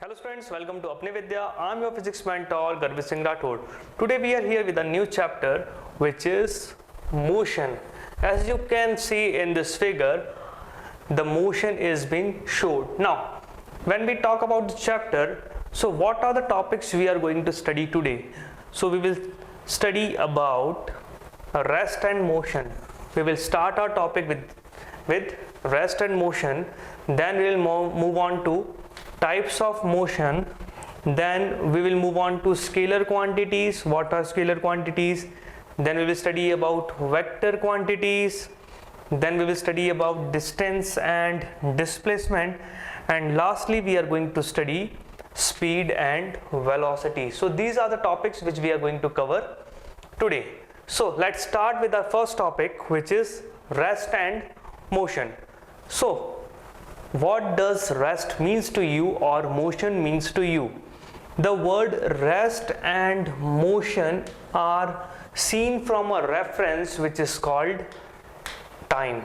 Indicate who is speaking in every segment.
Speaker 1: Hello students, welcome to Apne Vidya. I am your physics mentor Garbhit Singh Rathod. Today we are here with a new chapter which is motion. As you can see in this figure, the motion is being showed. Now, when we talk about the chapter, so what are the topics we are going to study today? So we will study about rest and motion. We will start our topic with rest and motion. Then we will move on to types of motion. Then we will move on to scalar quantities. What are scalar quantities? Then we will study about vector quantities. Then we will study about distance and displacement. And lastly, we are going to study speed and velocity. So these are the topics which we are going to cover today. So let's start with our first topic, which is rest and motion. So what does rest means to you or motion means to you? The word rest and motion are seen from a reference which is called time.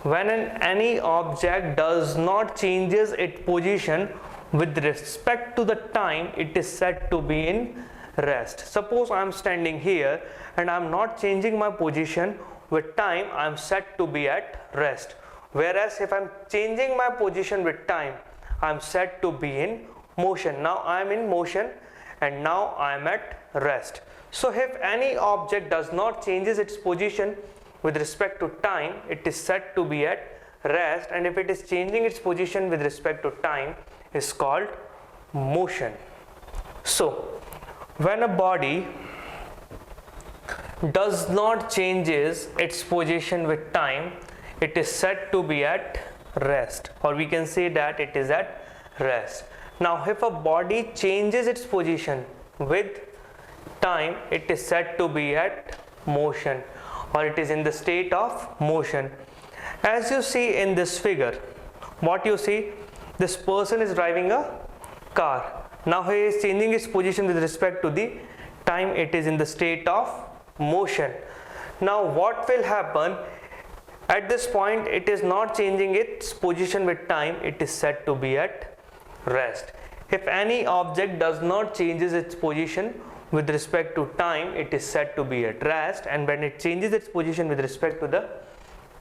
Speaker 1: When any object does not changes its position with respect to the time, it is said to be in rest. Suppose I am standing here and I am not changing my position with time, I am said to be at rest. Whereas if I am changing my position with time, I am said to be in motion. Now I am in motion and now I am at rest. So if any object does not changes its position with respect to time, it is said to be at rest, and if it is changing its position with respect to time, is called motion. So when a body does not changes its position with time, it is said to be at rest, or we can say that it is at rest. Now if a body changes its position with time, it is said to be at motion, or it is in the state of motion. As you see in this figure, what you see, this person is driving a car. Now he is changing his position with respect to the time, it is in the state of motion. Now what will happen? At this point, it is not changing its position with time, it is said to be at rest. If any object does not changes its position with respect to time, it is said to be at rest, and when it changes its position with respect to the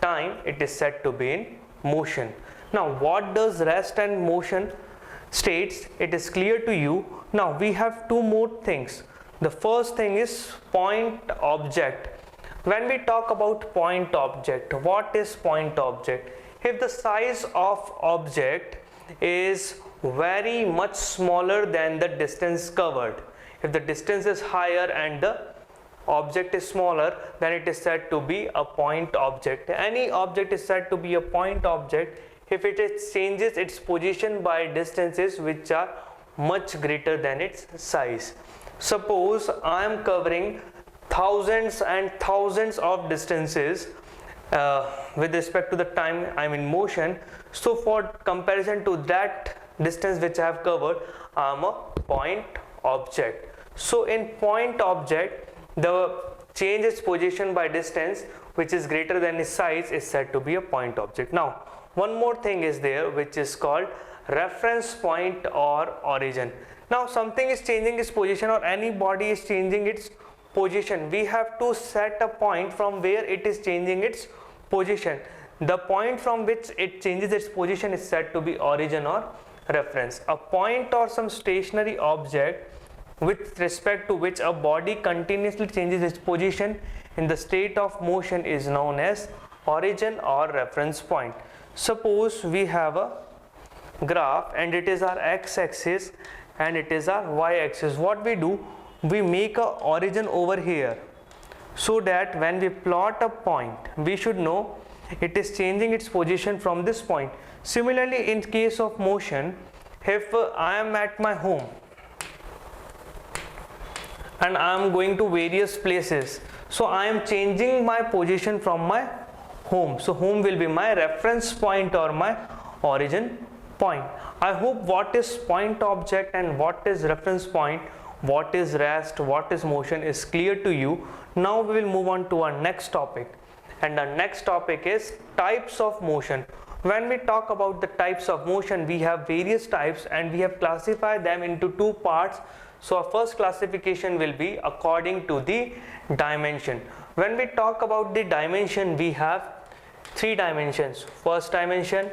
Speaker 1: time, it is said to be in motion. Now what does rest and motion states? It is clear to you. Now we have two more things. The first thing is point object. When we talk about point object, what is point object? If the size of object is very much smaller than the distance covered, if the distance is higher and the object is smaller, then it is said to be a point object. Any object is said to be a point object if it changes its position by distances which are much greater than its size. Suppose I am covering thousands and thousands of distances with respect to the time I am in motion. So for comparison to that distance which I have covered, I am a point object. So in point object, the change its position by distance which is greater than its size is said to be a point object. Now one more thing is there which is called reference point or origin. Now something is changing its position, or any body is changing its position, we have to set a point from where it is changing its position. The point from which it changes its position is said to be origin or reference. A point or some stationary object with respect to which a body continuously changes its position in the state of motion is known as origin or reference point. Suppose we have a graph and it is our x-axis and it is our y-axis. What we do, we make a origin over here, so that when we plot a point, we should know it is changing its position from this point. Similarly, in case of motion, if I am at my home and I am going to various places, so I am changing my position from my home. So home will be my reference point or my origin point. I hope what is point object and what is reference point, what is rest, what is motion is clear to you. Now we will move on to our next topic, and our next topic is types of motion. When we talk about the types of motion, we have various types and we have classified them into two parts. So our first classification will be according to the dimension. When we talk about the dimension, we have three dimensions: first dimension,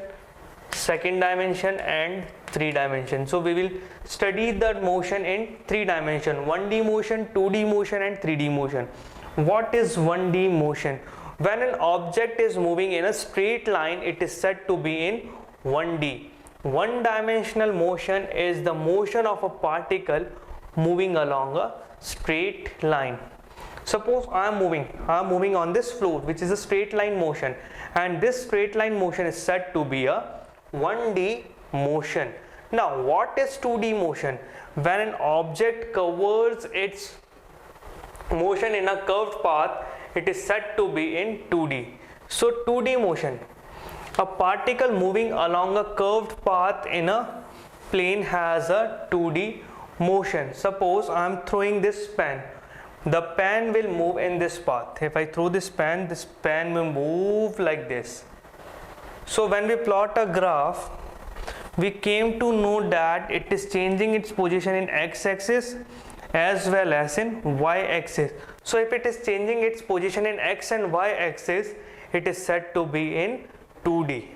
Speaker 1: second dimension and three dimension. So we will study the motion in three dimension: 1D motion, 2D motion and 3D motion. What is 1D motion? When an object is moving in a straight line, it is said to be in 1D. One dimensional motion is the motion of a particle moving along a straight line. Suppose I am moving on this floor, which is a straight line motion, and this straight line motion is said to be a 1D motion. Now what is 2D motion? When an object covers its motion in a curved path, it is said to be in 2D. So 2D motion, a particle moving along a curved path in a plane has a 2D motion. Suppose I am throwing this pen. The pen will move in this path. If I throw this pen will move like this. So when we plot a graph, we came to know that it is changing its position in x-axis as well as in y-axis. So if it is changing its position in x and y-axis, it is said to be in 2D.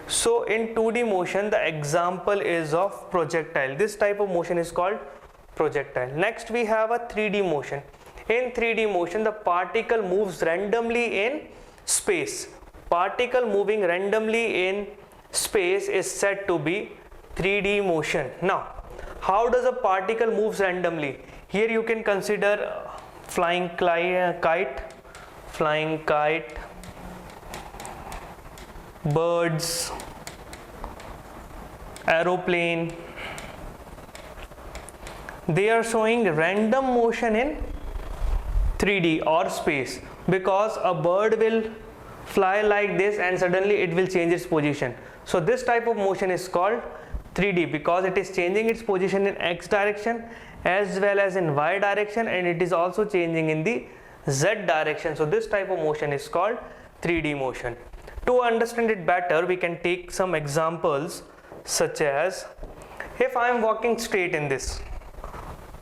Speaker 1: So in 2D motion, the example is of projectile. This type of motion is called projectile. Next we have a 3D motion. In 3D motion, the particle moves randomly in space. Particle moving randomly in space is said to be 3D motion. Now, how does a particle moves randomly? Here you can consider flying kite, birds, aeroplane. They are showing random motion in 3D or space, because a bird will fly like this and suddenly it will change its position. So this type of motion is called 3D because it is changing its position in x direction as well as in y direction, and it is also changing in the z direction. So this type of motion is called 3D motion. To understand it better, we can take some examples, such as if I am walking straight in this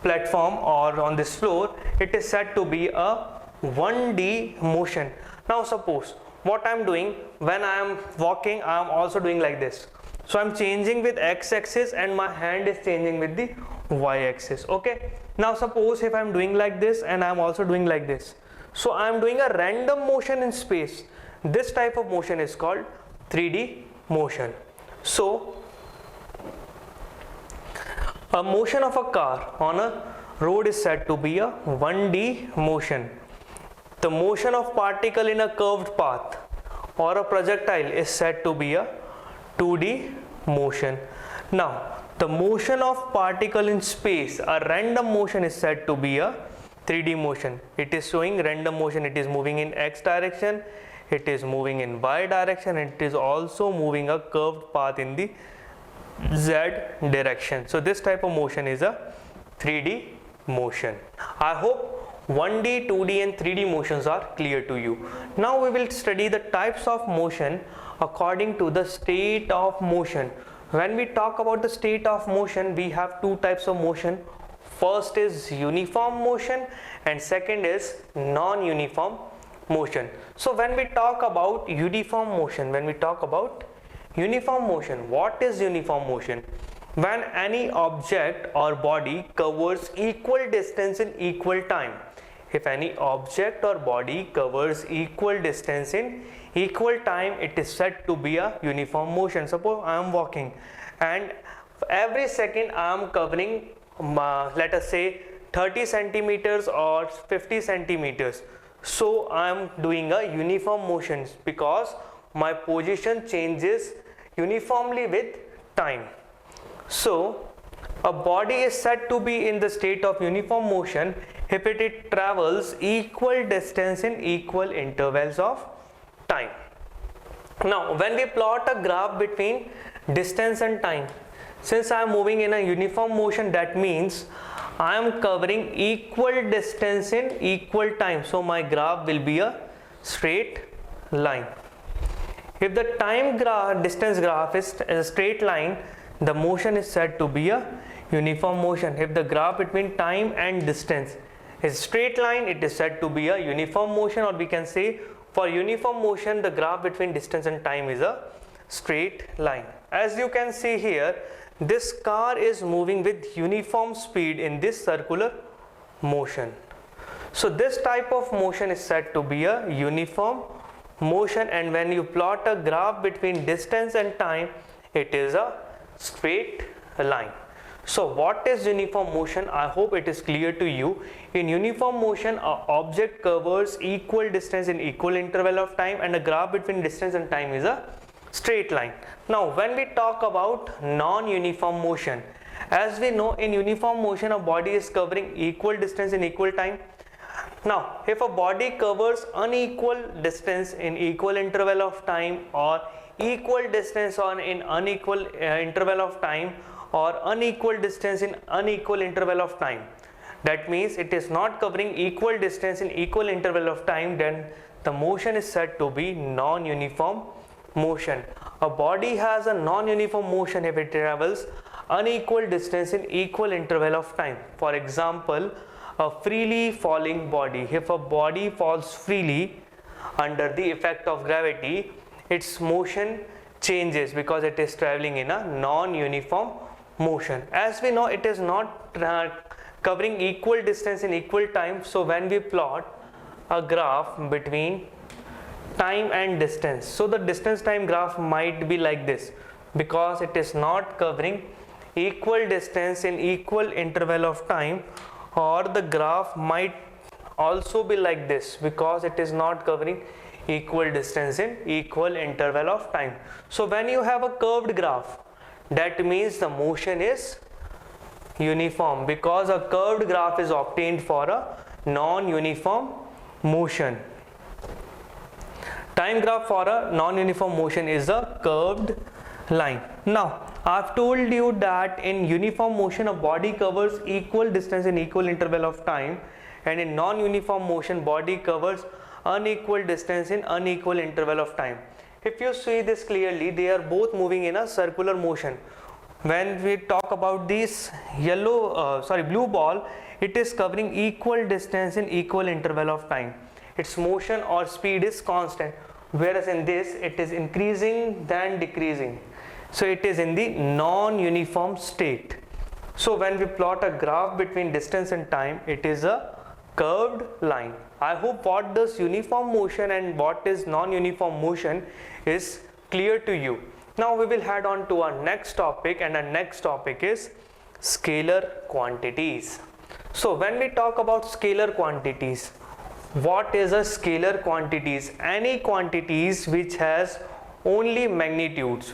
Speaker 1: platform or on this floor, it is said to be a 1D motion. Now suppose what I am doing, when I am walking, I am also doing like this. So I am changing with x-axis and my hand is changing with the y-axis. Okay. Now suppose if I am doing like this and I am also doing like this. So I am doing a random motion in space. This type of motion is called 3D motion. So a motion of a car on a road is said to be a 1D motion. The motion of particle in a curved path or a projectile is said to be a 2D motion. Now, the motion of particle in space, a random motion, is said to be a 3D motion. It is showing random motion. It is moving in x direction, it is moving in y direction, and it is also moving a curved path in the z direction. So this type of motion is a 3D motion. I hope 1D, 2D and 3D motions are clear to you. Now we will study the types of motion according to the state of motion. When we talk about the state of motion, we have two types of motion. First is uniform motion and second is non-uniform motion. So when we talk about uniform motion, what is uniform motion? When any object or body covers equal distance in equal time. If any object or body covers equal distance in equal time, it is said to be a uniform motion. Suppose I am walking and every second I am covering let us say 30 centimeters or 50 centimeters. So I am doing a uniform motion because my position changes uniformly with time. So a body is said to be in the state of uniform motion if it travels equal distance in equal intervals of time. Now when we plot a graph between distance and time, since I am moving in a uniform motion, that means I am covering equal distance in equal time. So my graph will be a straight line. If the time graph, distance graph is a straight line, the motion is said to be a uniform motion. If the graph between time and distance is straight line, it is said to be a uniform motion, or we can say for uniform motion the graph between distance and time is a straight line. As you can see here, this car is moving with uniform speed in this circular motion. So this type of motion is said to be a uniform motion, and when you plot a graph between distance and time, it is a straight line. So what is uniform motion? I hope it is clear to you. In uniform motion, an object covers equal distance in equal interval of time, and a graph between distance and time is a straight line. Now when we talk about non-uniform motion, as we know, in uniform motion a body is covering equal distance in equal time. Now if a body covers unequal distance in equal interval of time, or equal distance on in unequal interval of time, or unequal distance in unequal interval of time, that means it is not covering equal distance in equal interval of time, then the motion is said to be non-uniform motion. A body has a non-uniform motion if it travels unequal distance in equal interval of time. For example, a freely falling body. If a body falls freely under the effect of gravity, its motion changes because it is traveling in a non-uniform motion. As we know, it is not covering equal distance in equal time. So when we plot a graph between time and distance, so the distance time graph might be like this, because it is not covering equal distance in equal interval of time, or the graph might also be like this, because it is not covering equal distance in equal interval of time. So when you have a curved graph, that means the motion is uniform, because a curved graph is obtained for a non-uniform motion. Time graph for a non-uniform motion is a curved line. Now I've told you that in uniform motion a body covers equal distance in equal interval of time, and in non-uniform motion body covers unequal distance in unequal interval of time. If you see this clearly, they are both moving in a circular motion. When we talk about this blue ball, it is covering equal distance in equal interval of time. Its motion or speed is constant, whereas in this it is increasing then decreasing. So it is in the non-uniform state. So when we plot a graph between distance and time, it is a curved line. I hope what does uniform motion and what is non-uniform motion is clear to you. Now we will head on to our next topic, and our next topic is scalar quantities. So when we talk about scalar quantities, what is a scalar quantities? Any quantities which has only magnitudes,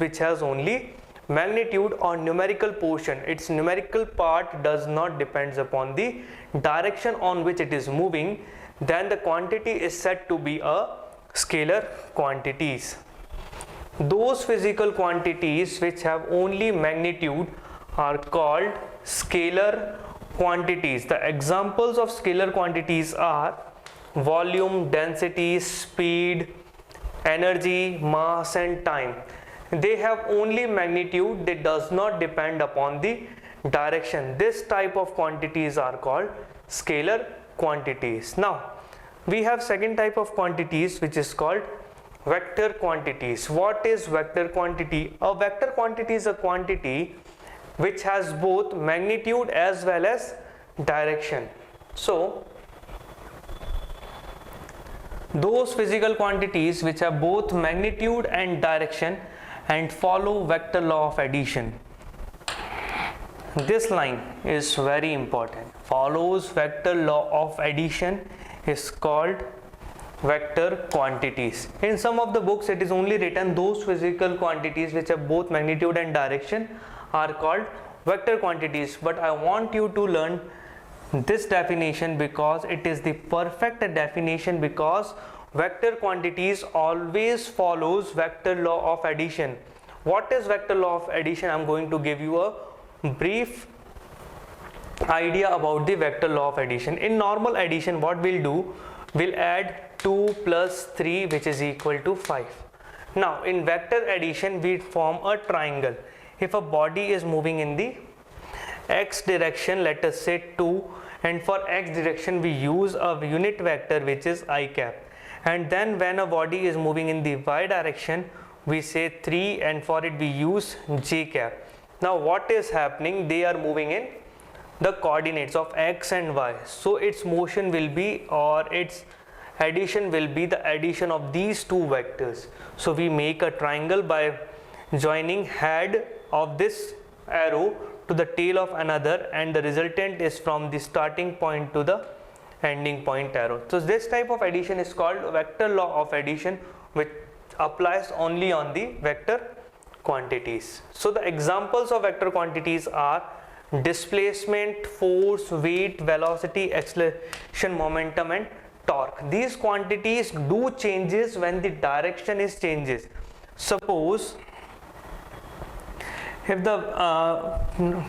Speaker 1: or numerical portion. Its numerical part does not depends upon the direction on which it is moving, then the quantity is said to be a scalar quantities. Those physical quantities which have only magnitude are called scalar quantities. The examples of scalar quantities are volume, density, speed, energy, mass and time. They have only magnitude, they does not depend upon the direction. This type of quantities are called scalar quantities. Now we have second type of quantities which is called vector quantities. What is vector quantity? A vector quantity is a quantity which has both magnitude as well as direction. So those physical quantities which have both magnitude and direction and follow vector law of addition. This line is very important. Follows vector law of addition is called vector quantities. In some of the books it is only written those physical quantities which have both magnitude and direction are called vector quantities, but I want you to learn this definition because it is the perfect definition, because vector quantities always follows vector law of addition. What is vector law of addition? I am going to give you a brief idea about the vector law of addition. In normal addition, what we'll do, we'll add 2 plus 3 which is equal to 5. Now in vector addition we form a triangle. If a body is moving in the x direction, let us say 2, and for x direction we use a unit vector which is I cap, and then when a body is moving in the y direction we say 3, and for it we use j cap. Now what is happening, they are moving in the coordinates of x and y, so its motion will be, or its addition will be the addition of these two vectors. So we make a triangle by joining head of this arrow to the tail of another, and the resultant is from the starting point to the ending point arrow. So this type of addition is called vector law of addition, which applies only on the vector quantities. So the examples of vector quantities are displacement, force, weight, velocity, acceleration, momentum, and torque. These quantities do changes when the direction is changes. Suppose if the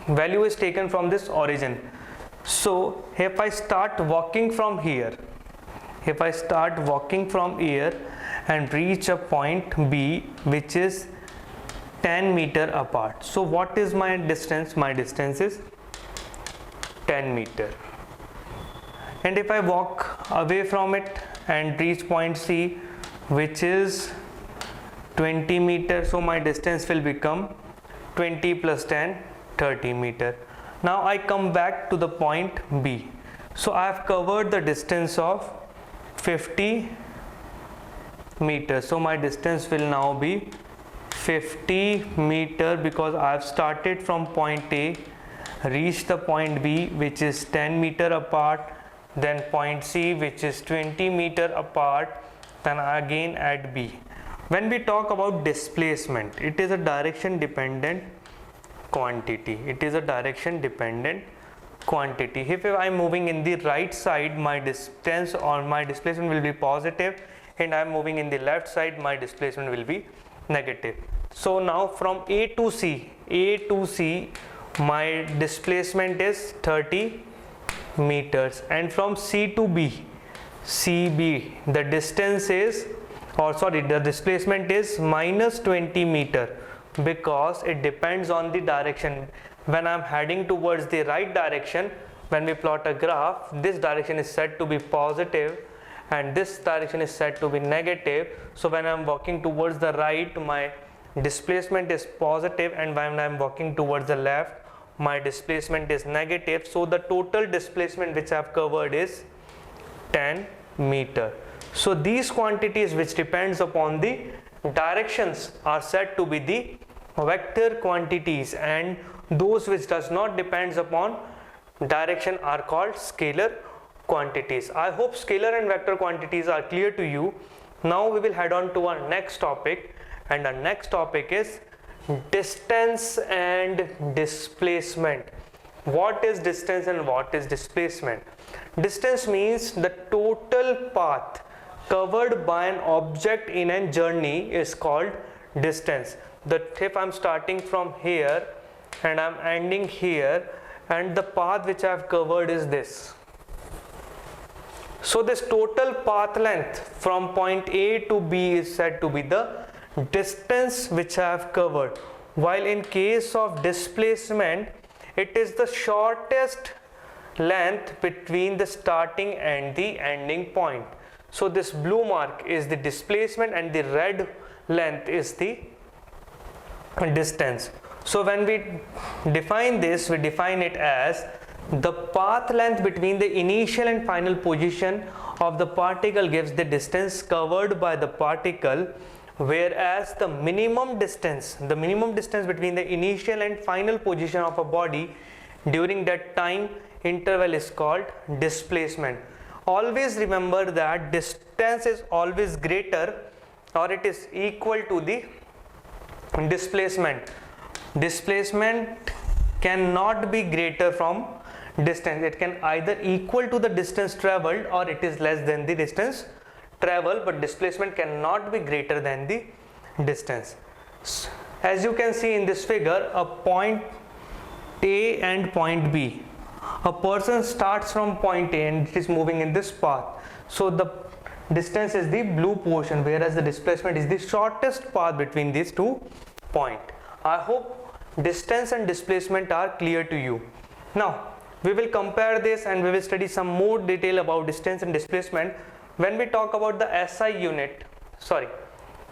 Speaker 1: value is taken from this origin, so if I start walking from here, and reach a point B which is 10 meter apart, so what is my distance? My distance is 10 meter. And if I walk away from it and reach point C which is 20 meter, so my distance will become 20 plus 10, 30 meter. Now I come back to the point B, so I have covered the distance of 50 meters, so my distance will now be 50 meter, because I have started from point A, reached the point B which is 10 meter apart, then point C which is 20 meter apart, then again at B. When we talk about displacement, it is a direction dependent quantity. If I am moving in the right side, my distance or my displacement will be positive, and I am moving in the left side, my displacement will be negative. So now from A to C, my displacement is 30 meters, and from C to B, the distance is, the displacement is minus 20 meter, because it depends on the direction. When I am heading towards the right direction, when we plot a graph, this direction is said to be positive and this direction is said to be negative. So when I am walking towards the right, my displacement is positive, and when I am walking towards the left, my displacement is negative. So the total displacement which I have covered is 10 meter. So these quantities which depends upon the directions are said to be the vector quantities, and those which does not depends upon direction are called scalar quantities. I hope scalar and vector quantities are clear to you. Now we will head on to our next topic, and our next topic is distance and displacement. What is distance and what is displacement? Distance means the total path covered by an object in a journey is called distance. If I am starting from here and I am ending here, and the path which I have covered is this. So this total path length from point A to B is said to be the distance which I have covered, while in case of displacement, it is the shortest length between the starting and the ending point. So this blue mark is the displacement and the red length is the distance. So when we define this, we define it as the path length between the initial and final position of the particle gives the distance covered by the particle, whereas the minimum distance between the initial and final position of a body during that time interval is called displacement. Always remember that distance is always greater, or it is equal to the displacement. Displacement cannot be greater from distance. It can either equal to the distance traveled or it is less than the distance traveled, but displacement cannot be greater than the distance. As you can see in this figure, a point A and point B. A person starts from point A and it is moving in this path. So the distance is the blue portion, whereas the displacement is the shortest path between these 2 points. I hope distance and displacement are clear to you. Now we will compare this and we will study some more detail about distance and displacement when we talk about the SI unit.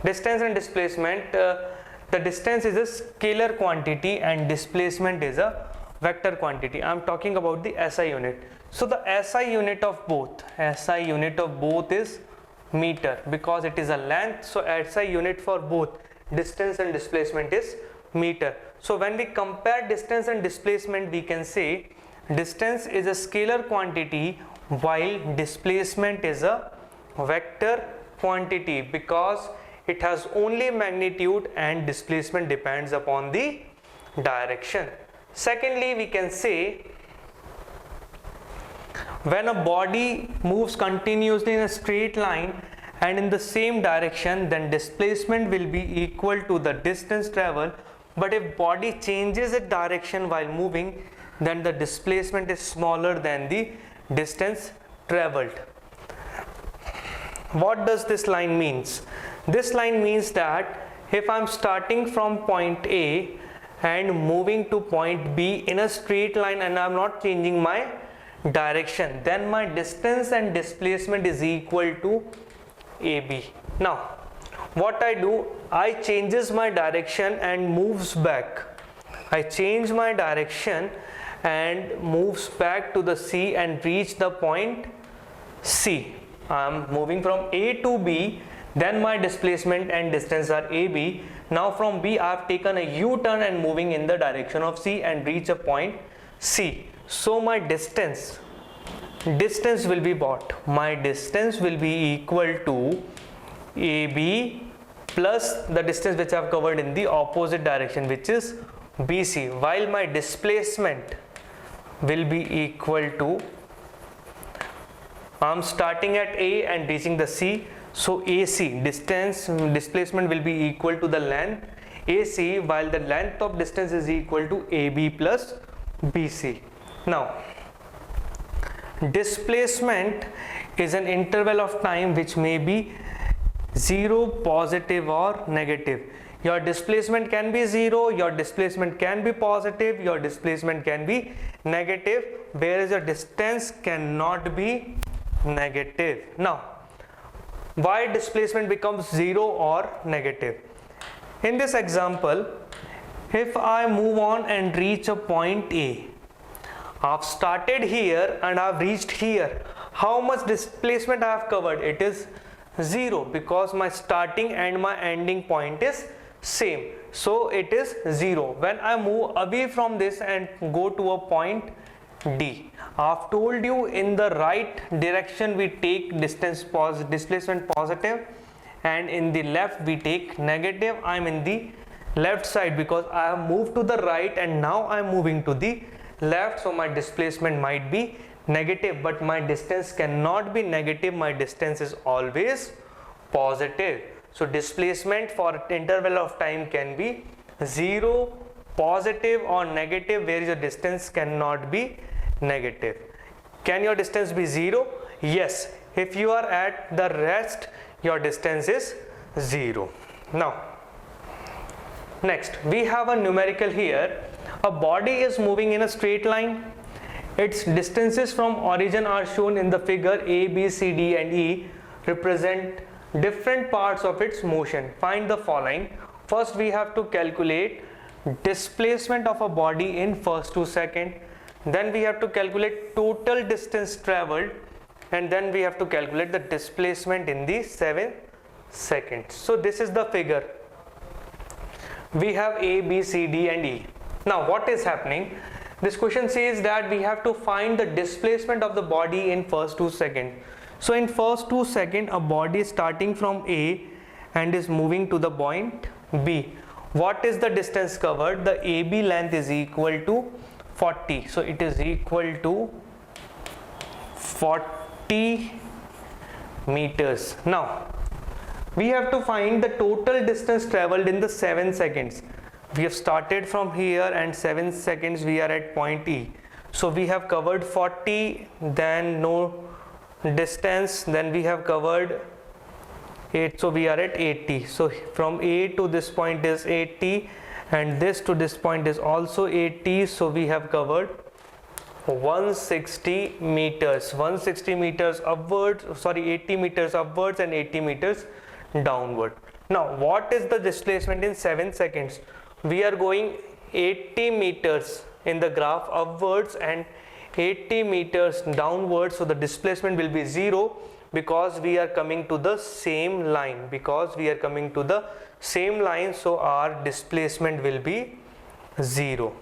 Speaker 1: Distance and displacement, the distance is a scalar quantity and displacement is a vector quantity. I am talking about the SI unit. So the SI unit of both is meter, because it is a length. So SI unit for both distance and displacement is meter. So when we compare distance and displacement, we can say distance is a scalar quantity while displacement is a vector quantity, because it has only magnitude and displacement depends upon the direction. Secondly, we can say when a body moves continuously in a straight line and in the same direction, then displacement will be equal to the distance traveled. But if body changes its direction while moving, then the displacement is smaller than the distance traveled. What does this line means? This line means that if I am starting from point A and moving to point B in a straight line and I am not changing my direction, then my distance and displacement is equal to AB. Now what I do, I changes my direction and moves back. I change my direction and moves back to the C and reach the point C. I am moving from A to B, then my displacement and distance are AB. Now from B I have taken a U-turn and moving in the direction of C and reach a point C. So my distance will be what? My distance will be equal to AB plus the distance which I have covered in the opposite direction, which is BC, while my displacement will be equal to, I am starting at A and reaching the C, so AC, displacement will be equal to the length AC, while the length of distance is equal to AB plus BC. Now displacement is an interval of time which may be 0, positive or negative. Your displacement can be 0, your displacement can be positive, your displacement can be negative, whereas your distance cannot be negative. Now why displacement becomes 0 or negative? In this example, if I move on and reach a point A, I've started here and I've reached here, how much displacement I have covered? It is 0, because my starting and my ending point is same, so it is 0. When I move away from this and go to a point D, I've told you in the right direction we take displacement positive and in the left we take negative. I'm in the left side because I have moved to the right and now I'm moving to the left, so my displacement might be negative, but my distance cannot be negative. My distance is always positive. So displacement for interval of time can be 0, positive or negative, where your distance cannot be negative. Can your distance be 0? Yes. If you are at the rest, your distance is 0. Now next we have a numerical here. A body is moving in a straight line. Its distances from origin are shown in the figure. A, B, C, D and E represent different parts of its motion. Find the following. First we have to calculate displacement of a body in first 2 seconds. Then we have to calculate total distance traveled, and then we have to calculate the displacement in the 7 seconds. So this is the figure. We have A, B, C, D and E. Now what is happening? This question says that we have to find the displacement of the body in first 2 seconds. So in first 2 seconds, a body is starting from A and is moving to the point B. What is the distance covered? The AB length is equal to 40. So it is equal to 40 meters. Now we have to find the total distance traveled in the 7 seconds. We have started from here and 7 seconds we are at point E. So we have covered 40, then no distance, then we have covered 8, so we are at 80. So from A to this point is 80 and this to this point is also 80, so we have covered 160 meters, 160 meters upwards, 80 meters upwards and 80 meters downward. Now what is the displacement in 7 seconds? We are going 80 meters in the graph upwards and 80 meters downwards, so the displacement will be 0 because we are coming to the same line, so our displacement will be 0.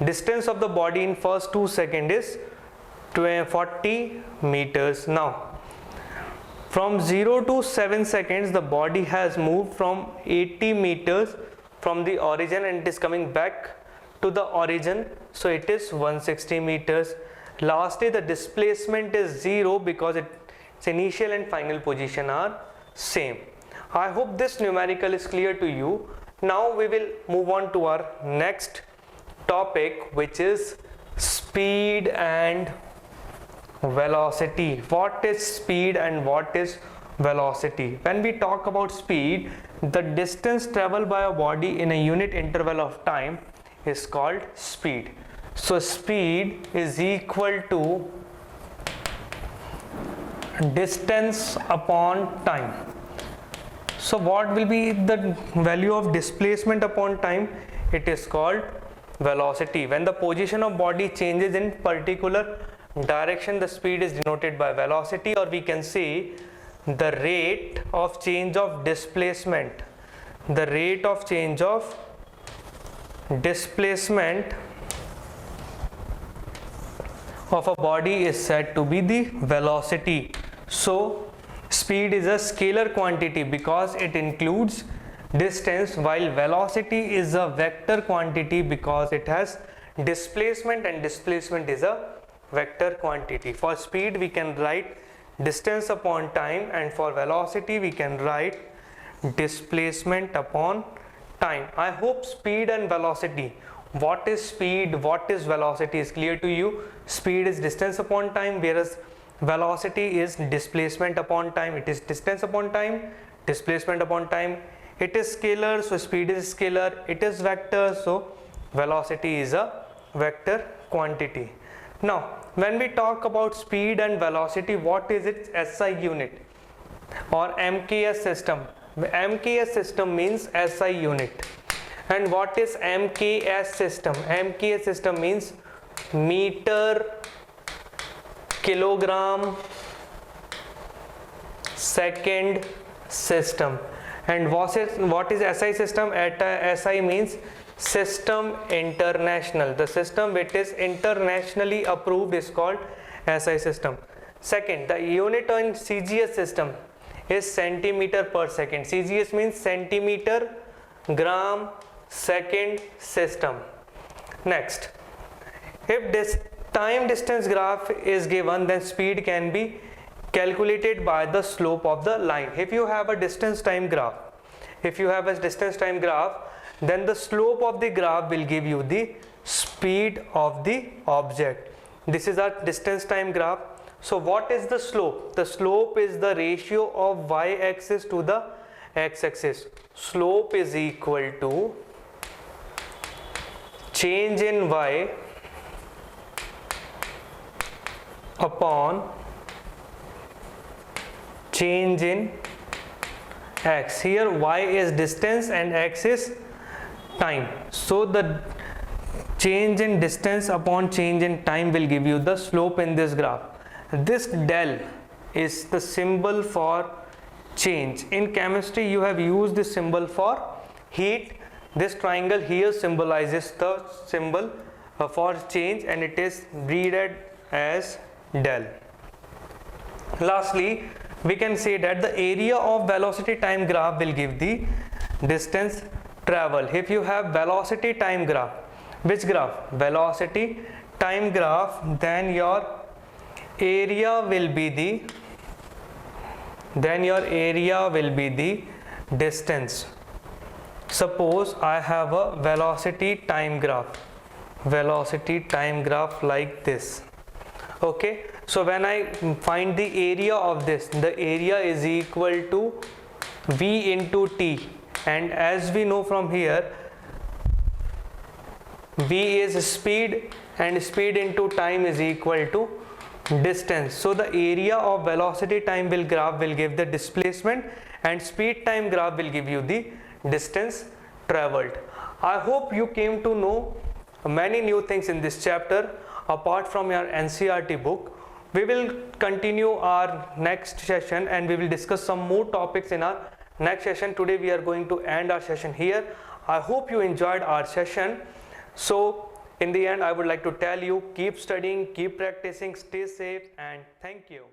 Speaker 1: Distance of the body in first 2 seconds is 40 meters. Now from 0 to 7 seconds the body has moved from 80 meters from the origin and it is coming back to the origin, so it is 160 meters. Lastly, the displacement is 0 because its initial and final position are same. I hope this numerical is clear to you. Now we will move on to our next topic, which is speed and velocity. What is speed and what is velocity? When we talk about speed, the distance traveled by a body in a unit interval of time is called speed. So speed is equal to distance upon time. So what will be the value of displacement upon time? It is called velocity. When the position of body changes in particular direction, the speed is denoted by velocity, or we can say the rate of change of displacement. The rate of change of displacement of a body is said to be the velocity. So speed is a scalar quantity because it includes distance, while velocity is a vector quantity because it has displacement, and displacement is a vector quantity. For speed we can write distance upon time, and for velocity we can write displacement upon time. I hope speed and velocity, what is speed, what is velocity, is clear to you. Speed is distance upon time, whereas velocity is displacement upon time. It is distance upon time, displacement upon time. It is scalar, so speed is scalar. It is vector, so velocity is a vector quantity. Now when we talk about speed and velocity, what is its SI unit or MKS system? MKS system means SI unit. And what is MKS system? MKS system means meter, kilogram, second system. And what is SI system? SI means system international. The system which is internationally approved is called SI system. Second, the unit on CGS system is centimeter per second. CGS means centimeter, gram, second system. Next, if this time distance graph is given, then speed can be calculated by the slope of the line. If you have a distance time graph, then the slope of the graph will give you the speed of the object. This is our distance time graph. So what is the slope? The slope is the ratio of y-axis to the x-axis. Slope is equal to change in y upon change in x. Here y is distance and x is time. So the change in distance upon change in time will give you the slope in this graph. This del is the symbol for change. In chemistry you have used this symbol for heat. This triangle here symbolizes the symbol for change, and it is read as del. Lastly, we can say that the area of velocity time graph will give the distance travel. If you have velocity time graph, which graph? Velocity time graph, then your area will be the distance. Suppose I have a velocity time graph like this. Okay, So when I find the area of this, the area is equal to V into T, and as we know from here, V is speed and speed into time is equal to distance. So the area of velocity time graph will give the displacement, and speed time graph will give you the distance traveled. I hope you came to know many new things in this chapter apart from your NCERT book. We will continue our next session and we will discuss some more topics in our next session. Today we are going to end our session here. I hope you enjoyed our session. So in the end, I would like to tell you, keep studying, keep practicing, stay safe, and thank you.